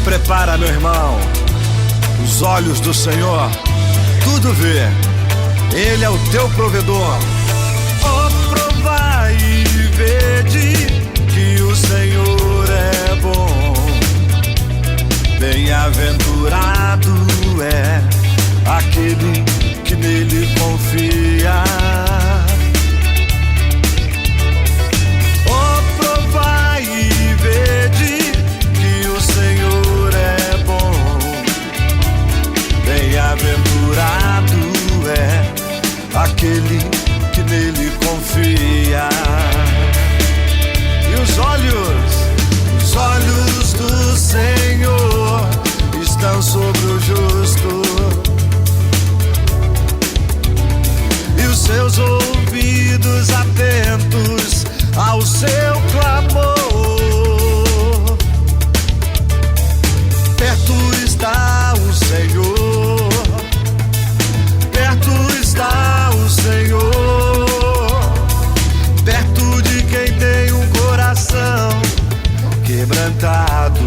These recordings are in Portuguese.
prepara, meu irmão. Os olhos do Senhor tudo vê. Ele é o teu provedor. Oh, provai e vede que o Senhor é bom. Bem-aventurado é aquele que nele confia. Oh, provai e vede que o Senhor é bom. Bem-aventurado é aquele que nele confia. E os olhos do Senhor estão sobre o justo, e os seus ouvidos atentos ao seu clamor. Perto está o Senhor, perto está o Senhor, perto de quem tem um coração quebrantado.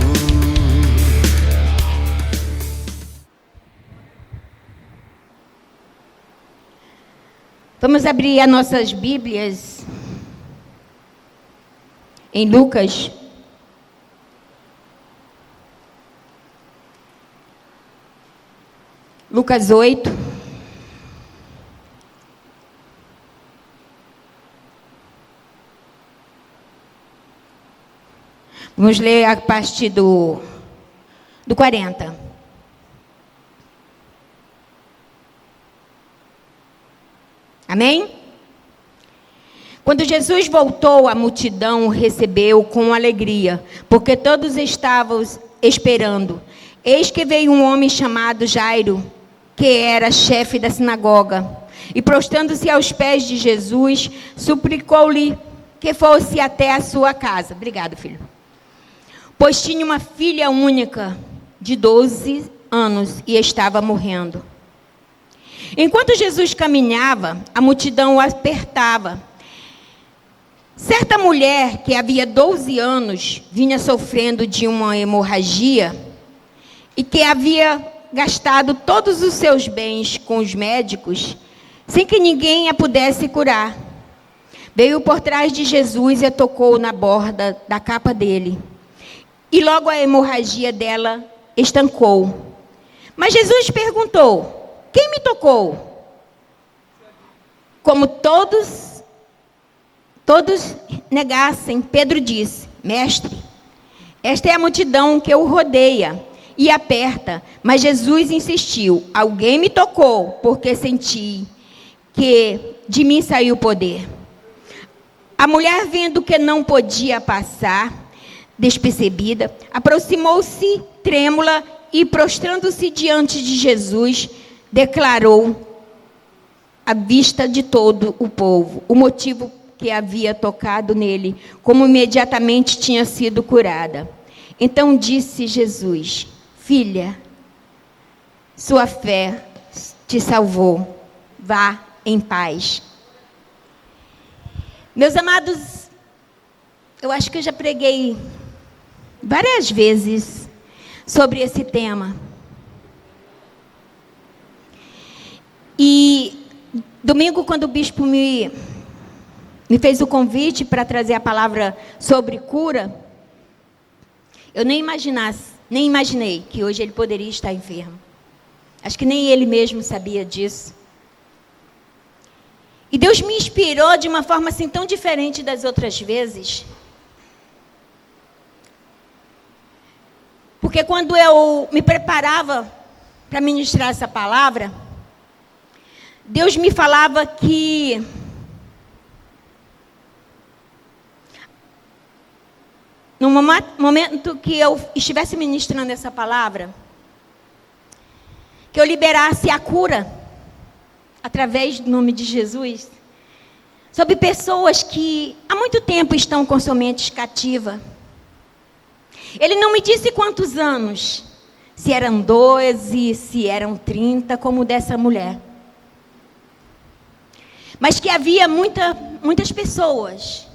Vamos abrir as nossas Bíblias em Lucas. Lucas 8. Vamos ler a partir do 40. Amém? Quando Jesus voltou, a multidão o recebeu com alegria, porque todos estavam esperando. Eis que veio um homem chamado Jairo, que era chefe da sinagoga, e prostrando-se aos pés de Jesus, suplicou-lhe que fosse até a sua casa. Obrigado, filho. Pois tinha uma filha única de 12 anos e estava morrendo. Enquanto Jesus caminhava, a multidão o apertava. Certa mulher que havia 12 anos vinha sofrendo de uma hemorragia e que havia gastado todos os seus bens com os médicos, sem que ninguém a pudesse curar. Veio por trás de Jesus e a tocou na borda da capa dele. E logo a hemorragia dela estancou. Mas Jesus perguntou: quem me tocou? Como todos negassem, Pedro disse: Mestre, esta é a multidão que o rodeia e aperta. Mas Jesus insistiu: alguém me tocou, porque senti que de mim saiu o poder. A mulher, vendo que não podia passar despercebida, aproximou-se trêmula e, prostrando-se diante de Jesus, declarou à vista de todo o povo o motivo que havia tocado nele, como imediatamente tinha sido curada. Então disse Jesus: filha, sua fé te salvou, vá em paz. Meus amados, eu acho que eu já preguei várias vezes sobre esse tema. E domingo, quando o bispo me fez o convite para trazer a palavra sobre cura, eu nem imaginei que hoje ele poderia estar enfermo. Acho que nem ele mesmo sabia disso. E Deus me inspirou de uma forma assim tão diferente das outras vezes. Porque quando eu me preparava para ministrar essa palavra, Deus me falava que no momento que eu estivesse ministrando essa palavra, que eu liberasse a cura através do nome de Jesus sobre pessoas que há muito tempo estão com sua mente cativa. Ele não me disse quantos anos, se eram 12, se eram 30, como dessa mulher. Mas que havia muitas pessoas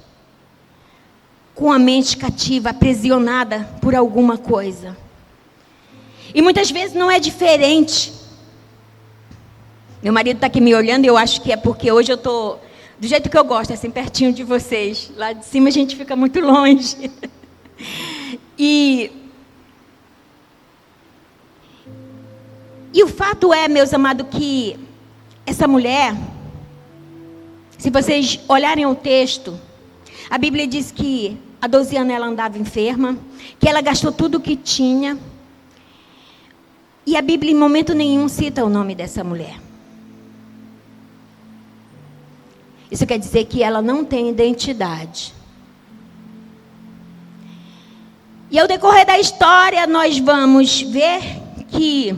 com a mente cativa, aprisionada por alguma coisa. E muitas vezes não é diferente. Meu marido está aqui me olhando e eu acho que é porque hoje eu estou do jeito que eu gosto, assim, pertinho de vocês. Lá de cima a gente fica muito longe. E o fato é, meus amados, que essa mulher, se vocês olharem o texto, a Bíblia diz que há 12 anos ela andava enferma, que ela gastou tudo o que tinha. E a Bíblia em momento nenhum cita o nome dessa mulher. Isso quer dizer que ela não tem identidade. E ao decorrer da história, nós vamos ver que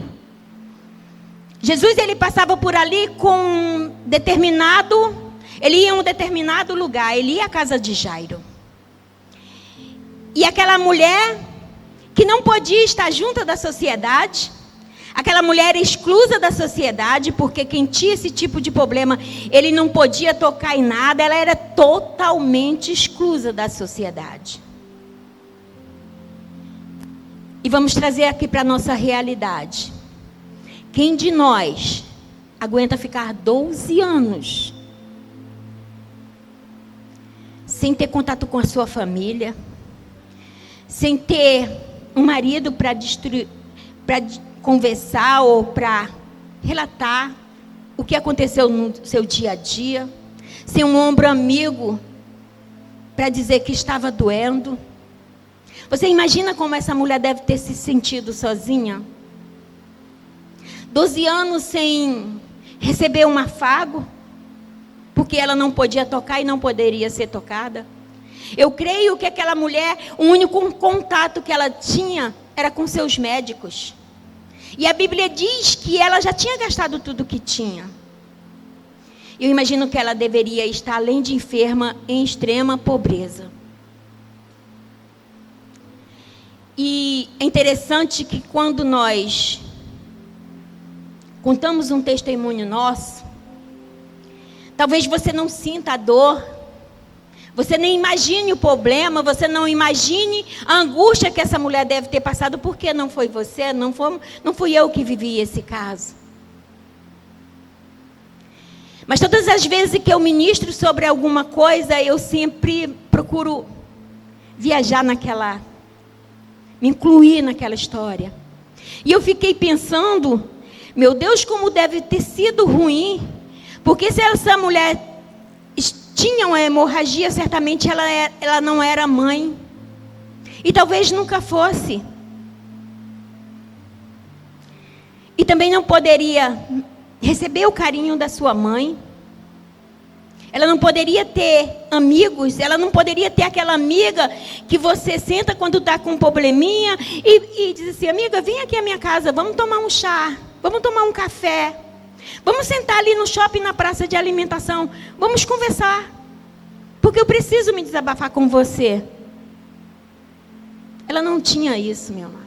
Jesus, ele passava por ali ele ia em um determinado lugar, ele ia à casa de Jairo. E aquela mulher que não podia estar junto da sociedade, aquela mulher exclusa da sociedade, porque quem tinha esse tipo de problema, ele não podia tocar em nada, ela era totalmente exclusa da sociedade. E vamos trazer aqui para a nossa realidade. Quem de nós aguenta ficar 12 anos sem ter contato com a sua família, sem ter um marido para conversar ou para relatar o que aconteceu no seu dia a dia, sem um ombro amigo para dizer que estava doendo? Você imagina como essa mulher deve ter se sentido sozinha? 12 anos sem receber um afago, porque ela não podia tocar e não poderia ser tocada. Eu creio que aquela mulher, o único contato que ela tinha era com seus médicos. E a Bíblia diz que ela já tinha gastado tudo que tinha. Eu imagino que ela deveria estar, além de enferma, em extrema pobreza. E é interessante que quando nós contamos um testemunho nosso, talvez você não sinta a dor, você nem imagine o problema, você não imagine a angústia que essa mulher deve ter passado, porque não foi você, não fui eu que vivi esse caso. Mas todas as vezes que eu ministro sobre alguma coisa, eu sempre procuro viajar me incluir naquela história. E eu fiquei pensando, meu Deus, como deve ter sido ruim, porque se essa mulher tinha uma hemorragia, certamente ela não era mãe. E talvez nunca fosse. E também não poderia receber o carinho da sua mãe. Ela não poderia ter amigos, ela não poderia ter aquela amiga que você senta quando está com um probleminha e diz assim: amiga, vem aqui à minha casa, vamos tomar um chá, vamos tomar um café, vamos sentar ali no shopping, na praça de alimentação, vamos conversar, porque eu preciso me desabafar com você. Ela não tinha isso, meu amado.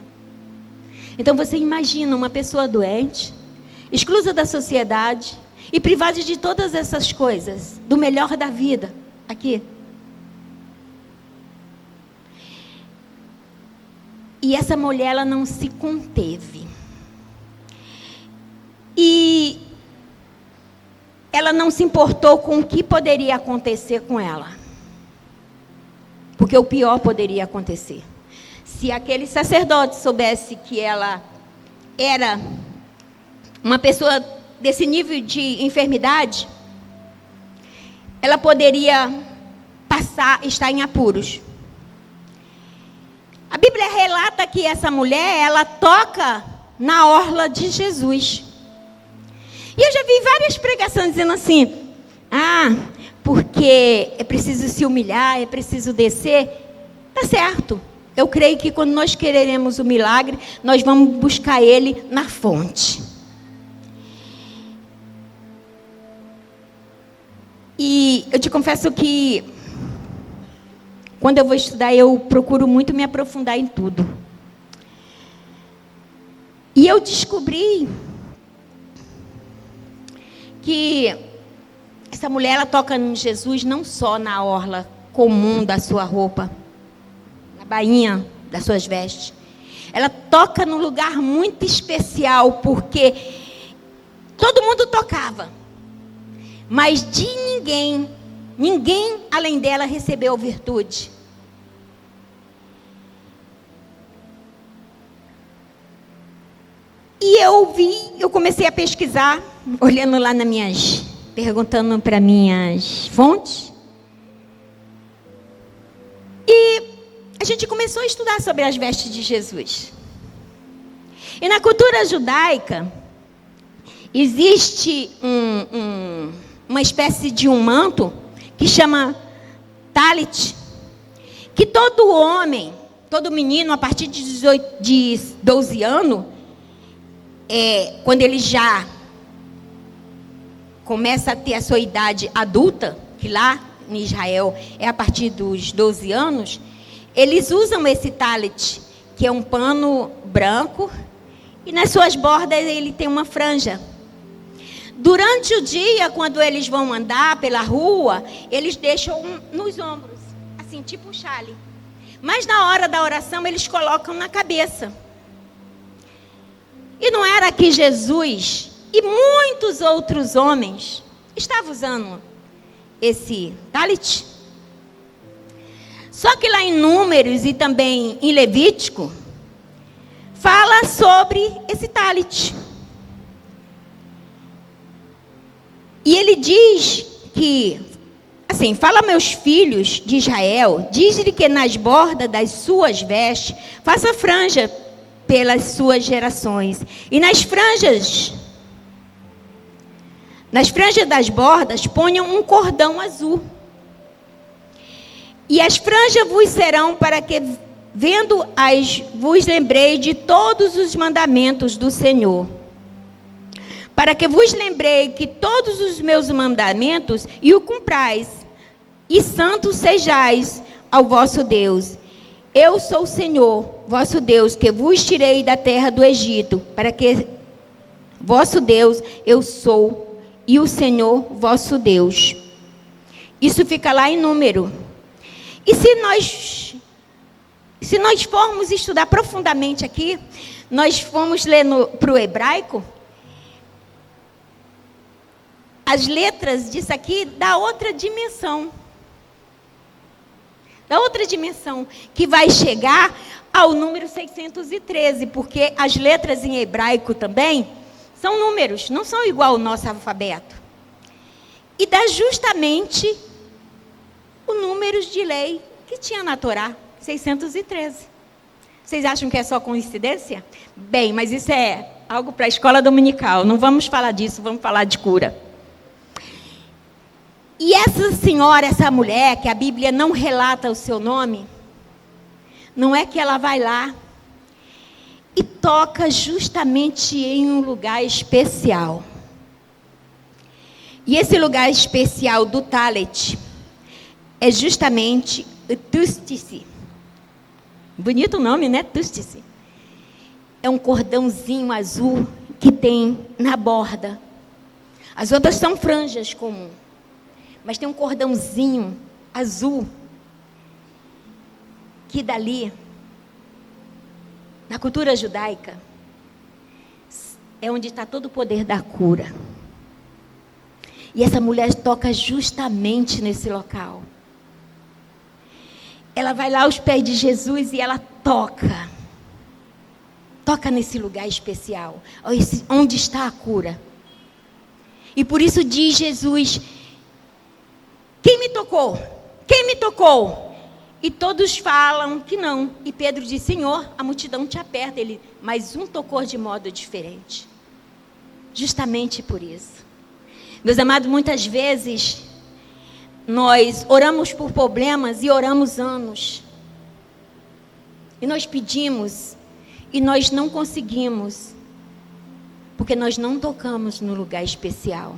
Então você imagina uma pessoa doente, exclusa da sociedade, e privada de todas essas coisas, do melhor da vida, aqui. E essa mulher, ela não se conteve. E ela não se importou com o que poderia acontecer com ela. Porque o pior poderia acontecer. Se aquele sacerdote soubesse que ela era uma pessoa desse nível de enfermidade, ela poderia estar em apuros. A Bíblia relata que essa mulher, ela toca na orla de Jesus. E eu já vi várias pregações dizendo assim: porque é preciso se humilhar, é preciso descer. Tá certo. Eu creio que quando nós queremos o milagre, nós vamos buscar ele na fonte. E eu te confesso que quando eu vou estudar, eu procuro muito me aprofundar em tudo. E eu descobri que essa mulher, ela toca em Jesus não só na orla comum da sua roupa, na bainha das suas vestes. ela toca num lugar muito especial, porque todo mundo tocava, mas de ninguém além dela recebeu virtude. E eu comecei a pesquisar, olhando lá perguntando para minhas fontes. E a gente começou a estudar sobre as vestes de Jesus. E na cultura judaica, existe uma espécie de um manto que chama talit, que todo homem, todo menino, a partir de 12 anos, quando ele já começa a ter a sua idade adulta, que lá em Israel é a partir dos 12 anos, eles usam esse talit, que é um pano branco, e nas suas bordas ele tem uma franja. Durante o dia, quando eles vão andar pela rua, eles deixam nos ombros, assim, tipo um chale. Mas na hora da oração, eles colocam na cabeça. E não era que Jesus e muitos outros homens estavam usando esse talit? Só que lá em Números e também em Levítico, fala sobre esse talit. E ele diz que, assim, fala meus filhos de Israel, diz-lhe que nas bordas das suas vestes, faça franja pelas suas gerações. E nas franjas das bordas, ponham um cordão azul. E as franjas vos serão para que, vendo-as, vos lembrei de todos os mandamentos do Senhor. Para que vos lembrei que todos os meus mandamentos e o cumprais, e santos sejais ao vosso Deus. Eu sou o Senhor, vosso Deus, que vos tirei da terra do Egito, para que vosso Deus eu sou, e o Senhor vosso Deus. Isso fica lá em Número. E se nós formos estudar profundamente aqui, nós formos ler para o hebraico, as letras disso aqui dá outra dimensão. Da outra dimensão, que vai chegar ao número 613, porque as letras em hebraico também são números, não são igual ao nosso alfabeto. E dá justamente o número de lei que tinha na Torá, 613. Vocês acham que é só coincidência? Bem, mas isso é algo para a escola dominical, não vamos falar disso, vamos falar de cura. E essa senhora, essa mulher, que a Bíblia não relata o seu nome, não é que ela vai lá e toca justamente em um lugar especial. E esse lugar especial do talit é justamente o tustice. Bonito o nome, né? Tustice. É um cordãozinho azul que tem na borda. As outras são franjas comuns. Mas tem um cordãozinho azul, que dali, na cultura judaica, é onde está todo o poder da cura. E essa mulher toca justamente nesse local. Ela vai lá aos pés de Jesus e ela toca. Toca nesse lugar especial, onde está a cura. E por isso diz Jesus: quem me tocou? Quem me tocou? E todos falam que não. E Pedro diz: Senhor, a multidão te aperta. Ele, mas um tocou de modo diferente. Justamente por isso. Meus amados, muitas vezes nós oramos por problemas e oramos anos. E nós pedimos e nós não conseguimos. Porque nós não tocamos no lugar especial.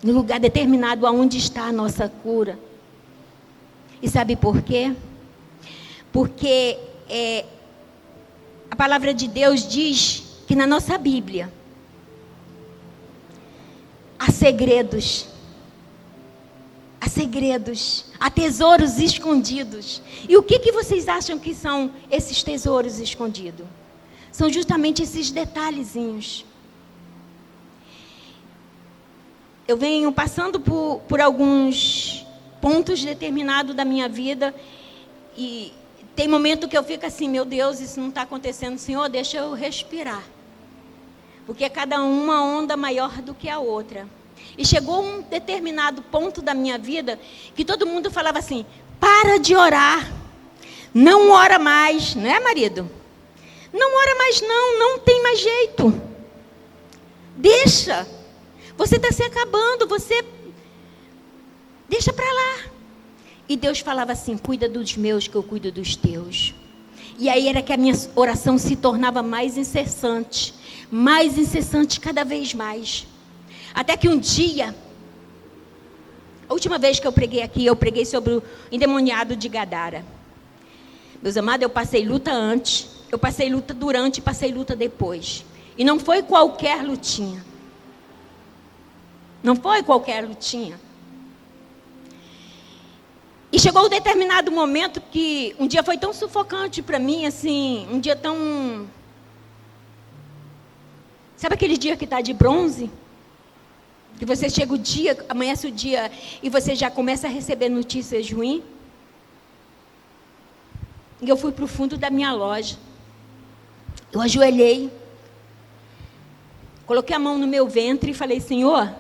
No lugar determinado aonde está a nossa cura. E sabe por quê? Porque a palavra de Deus diz que na nossa Bíblia há segredos. há segredos, há tesouros escondidos. E o que vocês acham que são esses tesouros escondidos? São justamente esses detalhezinhos. Eu venho passando por alguns pontos determinados da minha vida e tem momento que eu fico assim, meu Deus, isso não está acontecendo, Senhor, deixa eu respirar. Porque cada uma onda maior do que a outra. E chegou um determinado ponto da minha vida que todo mundo falava assim, para de orar, não ora mais, não é, marido? Não ora mais não tem mais jeito. Deixa, você está se acabando, você deixa para lá. E Deus falava assim, cuida dos meus que eu cuido dos teus. E aí era que a minha oração se tornava mais incessante cada vez mais. Até que um dia, a última vez que eu preguei aqui, eu preguei sobre o endemoniado de Gadara. Meus amados, eu passei luta antes, eu passei luta durante e passei luta depois. E não foi qualquer lutinha. Não foi qualquer lutinha. E chegou um determinado momento que um dia foi tão sufocante para mim, assim, um dia tão... Sabe aquele dia que está de bronze? Que você chega o dia, amanhece o dia e você já começa a receber notícias ruins? E eu fui para o fundo da minha loja. Eu ajoelhei, coloquei a mão no meu ventre e falei, Senhor,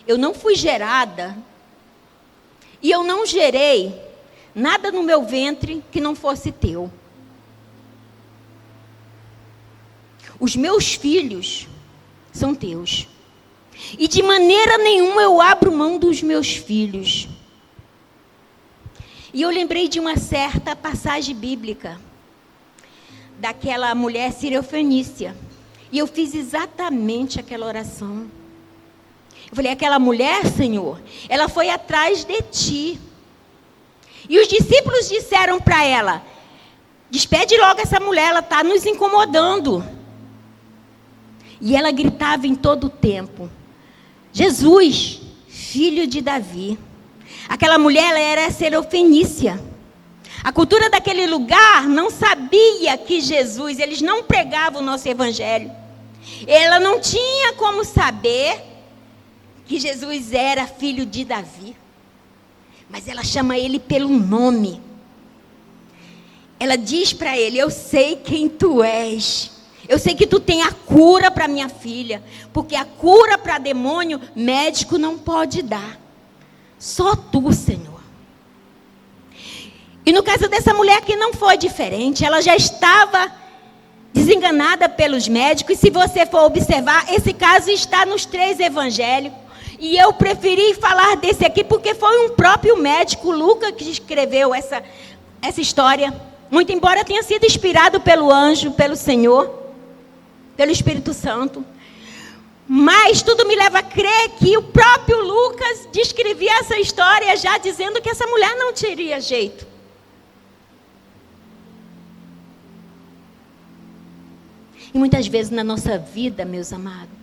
eu não fui gerada e eu não gerei nada no meu ventre que não fosse teu. Os meus filhos são teus. E de maneira nenhuma eu abro mão dos meus filhos. E eu lembrei de uma certa passagem bíblica, daquela mulher sirofenícia. E eu fiz exatamente aquela oração. Eu falei, aquela mulher, Senhor, ela foi atrás de ti. E os discípulos disseram para ela, despede logo essa mulher, ela está nos incomodando. E ela gritava em todo o tempo, Jesus, filho de Davi. Aquela mulher, ela era sirofenícia. A cultura daquele lugar não sabia que Jesus, eles não pregavam o nosso evangelho. Ela não tinha como saber que Jesus era filho de Davi. Mas ela chama ele pelo nome. Ela diz para ele, eu sei quem tu és. Eu sei que tu tem a cura para minha filha. Porque a cura para demônio, médico não pode dar. Só tu, Senhor. E no caso dessa mulher aqui não foi diferente. Ela já estava desenganada pelos médicos. E se você for observar, esse caso está nos 3 evangelhos. E eu preferi falar desse aqui porque foi um próprio médico, Lucas, que escreveu essa história. Muito embora tenha sido inspirado pelo anjo, pelo Senhor, pelo Espírito Santo. Mas tudo me leva a crer que o próprio Lucas descrevia essa história já dizendo que essa mulher não teria jeito. E muitas vezes na nossa vida, meus amados,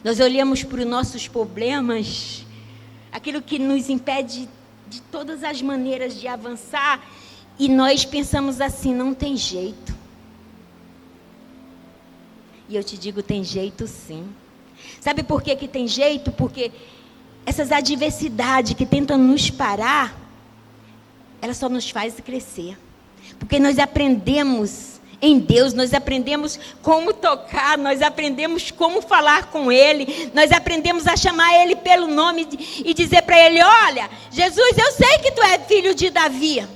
nós olhamos para os nossos problemas, aquilo que nos impede de todas as maneiras de avançar, e nós pensamos assim, não tem jeito. E eu te digo, tem jeito sim. Sabe por que tem jeito? Porque essas adversidades que tentam nos parar, elas só nos fazem crescer. Porque nós aprendemos em Deus, nós aprendemos como tocar, nós aprendemos como falar com Ele, nós aprendemos a chamar Ele pelo nome e dizer para Ele, olha, Jesus, eu sei que Tu é filho de Davi.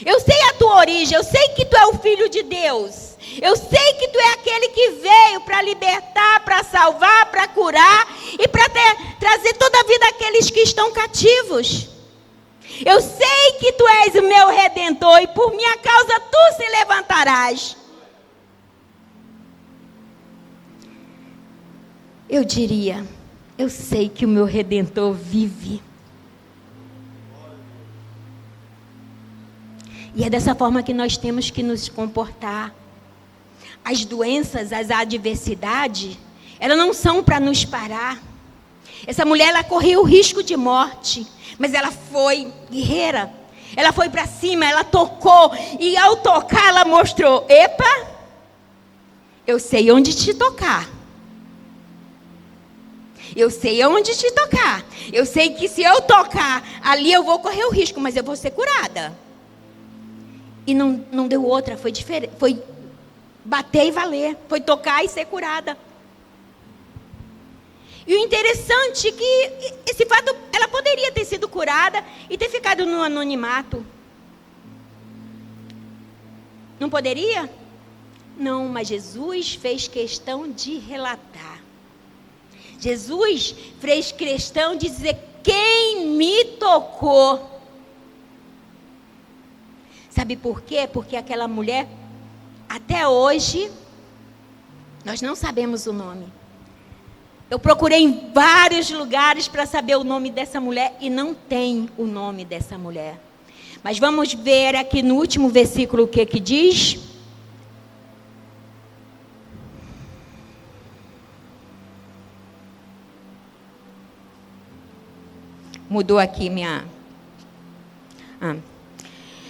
Eu sei a tua origem, eu sei que Tu é o Filho de Deus. Eu sei que Tu é aquele que veio para libertar, para salvar, para curar e para trazer toda a vida àqueles que estão cativos. Eu sei que Tu és o meu Redentor e por minha causa Tu se levantarás. Eu diria, eu sei que o meu Redentor vive. E é dessa forma que nós temos que nos comportar. As doenças, as adversidades, elas não são para nos parar. Essa mulher, ela correu o risco de morte, mas ela foi guerreira. Ela foi para cima, ela tocou, e ao tocar ela mostrou: epa, eu sei onde te tocar. Eu sei onde te tocar. Eu sei que se eu tocar ali eu vou correr o risco, mas eu vou ser curada. E não deu outra, foi diferente, foi bater e valer, foi tocar e ser curada. E o interessante é que esse fato, ela poderia ter sido curada e ter ficado no anonimato. Não poderia? Não, mas Jesus fez questão de relatar. Jesus fez questão de dizer: quem me tocou? Sabe por quê? Porque aquela mulher, até hoje, nós não sabemos o nome. Eu procurei em vários lugares para saber o nome dessa mulher e não tem o nome dessa mulher. Mas vamos ver aqui no último versículo o que diz. Mudou aqui minha...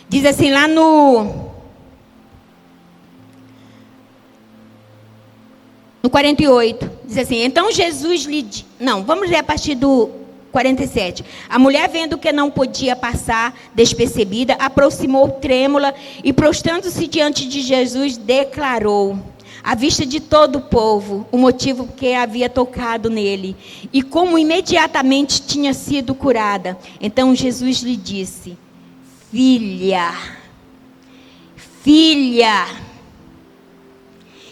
Diz assim lá no 48, diz assim: então Jesus lhe... Não, vamos ler a partir do 47. A mulher, vendo que não podia passar despercebida, aproximou trêmula e, prostrando-se diante de Jesus, declarou, à vista de todo o povo, o motivo que havia tocado nele e como imediatamente tinha sido curada. Então Jesus lhe disse: filha,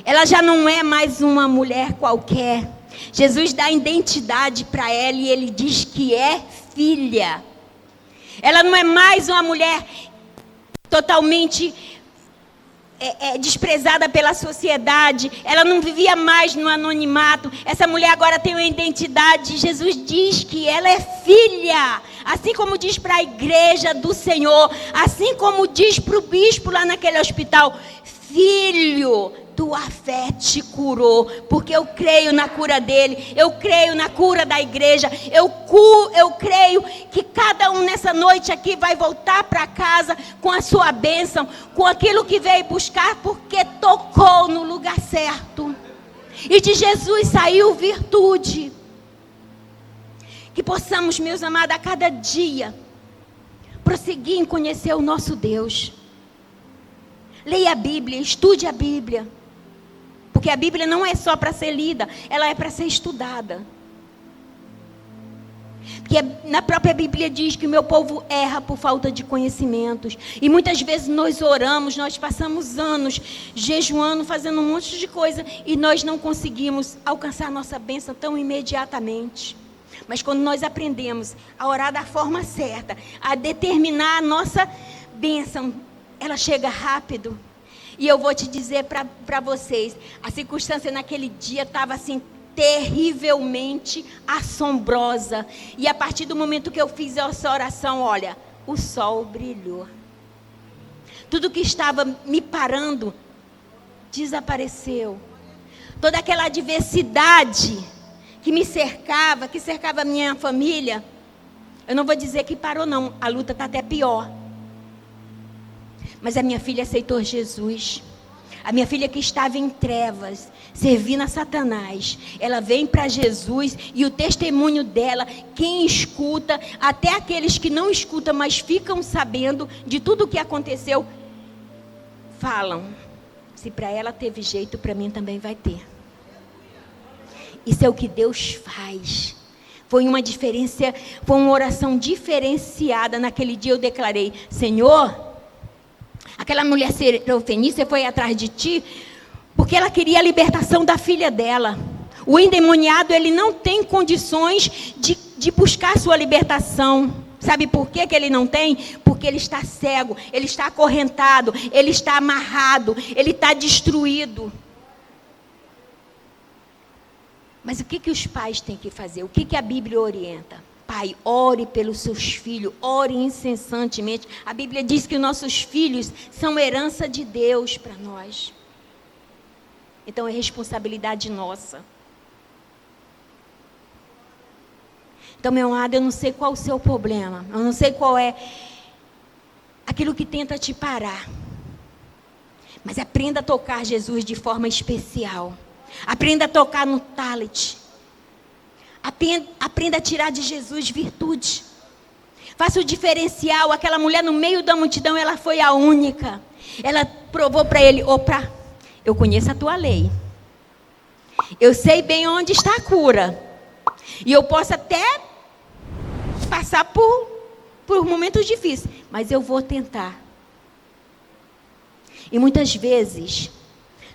ela já não é mais uma mulher qualquer. Jesus dá identidade para ela e ele diz que é filha. Ela não é mais uma mulher totalmente desprezada pela sociedade. Ela não vivia mais no anonimato. Essa mulher agora tem uma identidade. Jesus diz que ela é filha. Assim como diz para a igreja do Senhor. Assim como diz para o bispo lá naquele hospital: filho, tua fé te curou, porque eu creio na cura dele, eu creio na cura da igreja, eu creio que cada um nessa noite aqui vai voltar para casa com a sua bênção, com aquilo que veio buscar, porque tocou no lugar certo. E de Jesus saiu virtude. Que possamos, meus amados, a cada dia prosseguir em conhecer o nosso Deus. Leia a Bíblia, estude a Bíblia. Porque a Bíblia não é só para ser lida, ela é para ser estudada. Porque na própria Bíblia diz que o meu povo erra por falta de conhecimentos. E muitas vezes nós oramos, nós passamos anos jejuando, fazendo um monte de coisa, e nós não conseguimos alcançar a nossa bênção tão imediatamente. Mas quando nós aprendemos a orar da forma certa, a determinar a nossa bênção, ela chega rápido. E eu vou te dizer para vocês, a circunstância naquele dia estava assim, terrivelmente assombrosa. E a partir do momento que eu fiz essa oração, olha, o sol brilhou. Tudo que estava me parando, desapareceu. Toda aquela adversidade que me cercava, que cercava a minha família, eu não vou dizer que parou não, a luta está até pior. Mas a minha filha aceitou Jesus. A minha filha que estava em trevas, servindo a Satanás, ela vem para Jesus e o testemunho dela, quem escuta, até aqueles que não escutam, mas ficam sabendo de tudo o que aconteceu, falam: se para ela teve jeito, para mim também vai ter. Isso é o que Deus faz. Foi uma diferença, foi uma oração diferenciada. Naquele dia eu declarei: Senhor, aquela mulher serofenícia foi atrás de ti porque ela queria a libertação da filha dela. O endemoniado, ele não tem condições de buscar sua libertação. Sabe por que ele não tem? Porque ele está cego, ele está acorrentado, ele está amarrado, ele está destruído. Mas o que os pais têm que fazer? O que a Bíblia orienta? Pai, ore pelos seus filhos, ore incessantemente. A Bíblia diz que nossos filhos são herança de Deus para nós. Então é responsabilidade nossa. Então, meu amado, eu não sei qual o seu problema. Eu não sei qual é aquilo que tenta te parar. Mas aprenda a tocar Jesus de forma especial. Aprenda a tocar no talent. Aprenda a tirar de Jesus virtude. Faça o diferencial. Aquela mulher no meio da multidão, ela foi a única. Ela provou para ele: opa, eu conheço a tua lei. Eu sei bem onde está a cura. E eu posso até passar por momentos difíceis, mas eu vou tentar. E muitas vezes,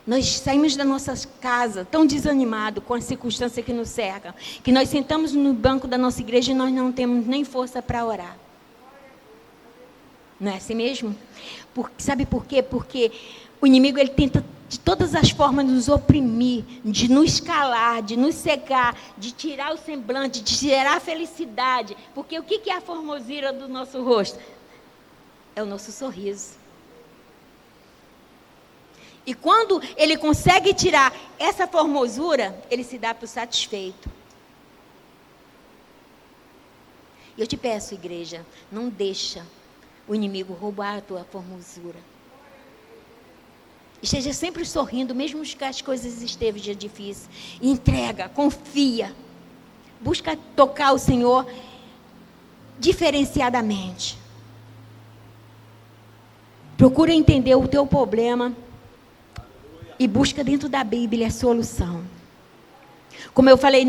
nós saímos da nossa casa tão desanimados com a circunstância que nos cerca, que nós sentamos no banco da nossa igreja e nós não temos nem força para orar. Não é assim mesmo? Sabe por quê? Porque o inimigo, ele tenta de todas as formas nos oprimir, de nos calar, de nos cegar, de tirar o semblante, de tirar a felicidade. Porque o que é a formosura do nosso rosto? É o nosso sorriso. E quando ele consegue tirar essa formosura, ele se dá por satisfeito. E eu te peço, igreja, não deixa o inimigo roubar a tua formosura. Esteja sempre sorrindo, mesmo que as coisas estejam difíceis. Entrega, confia. Busca tocar o Senhor diferenciadamente. Procura entender o teu problema e busca dentro da Bíblia a solução. Como eu falei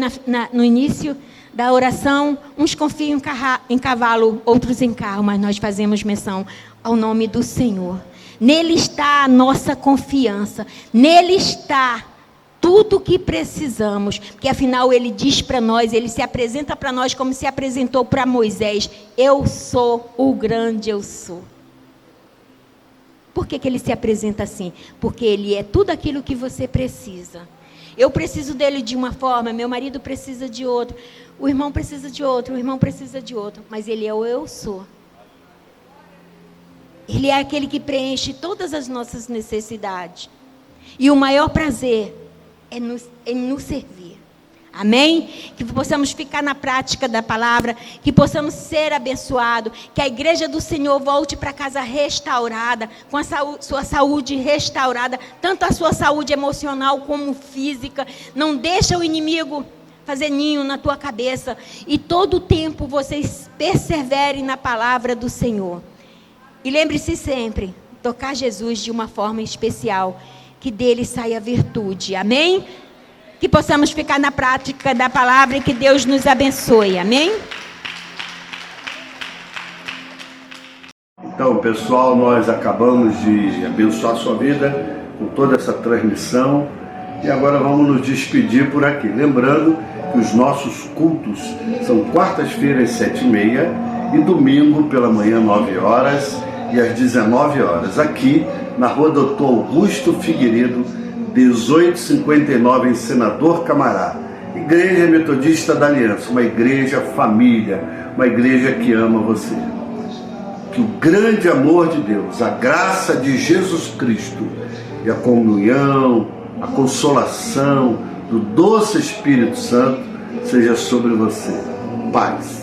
no início da oração, uns confiam em cavalo, outros em carro, mas nós fazemos menção ao nome do Senhor. Nele está a nossa confiança. Nele está tudo o que precisamos. Porque afinal ele diz para nós, ele se apresenta para nós como se apresentou para Moisés: eu sou o grande eu sou. Por que ele se apresenta assim? Porque ele é tudo aquilo que você precisa. Eu preciso dele de uma forma, meu marido precisa de outra, o irmão precisa de outro, o irmão precisa de outro. Mas ele é o eu sou. Ele é aquele que preenche todas as nossas necessidades. E o maior prazer é nos servir. Amém? Que possamos ficar na prática da palavra, que possamos ser abençoados, que a igreja do Senhor volte para casa restaurada, com a sua saúde restaurada, tanto a sua saúde emocional como física. Não deixa o inimigo fazer ninho na tua cabeça. E todo o tempo vocês perseverem na palavra do Senhor. E lembre-se sempre, tocar Jesus de uma forma especial, que dele saia virtude. Amém? Que possamos ficar na prática da palavra e que Deus nos abençoe. Amém? Então, pessoal, nós acabamos de abençoar a sua vida com toda essa transmissão. E agora vamos nos despedir por aqui. Lembrando que os nossos cultos são quartas-feiras, 7h30 e domingo pela manhã, 9 horas e às 19 horas. Aqui na Rua Doutor Augusto Figueiredo, 1859, em Senador Camará. Igreja Metodista da Aliança, uma igreja família, uma igreja que ama você. Que o grande amor de Deus, a graça de Jesus Cristo e a comunhão, a consolação do doce Espírito Santo seja sobre você. Paz.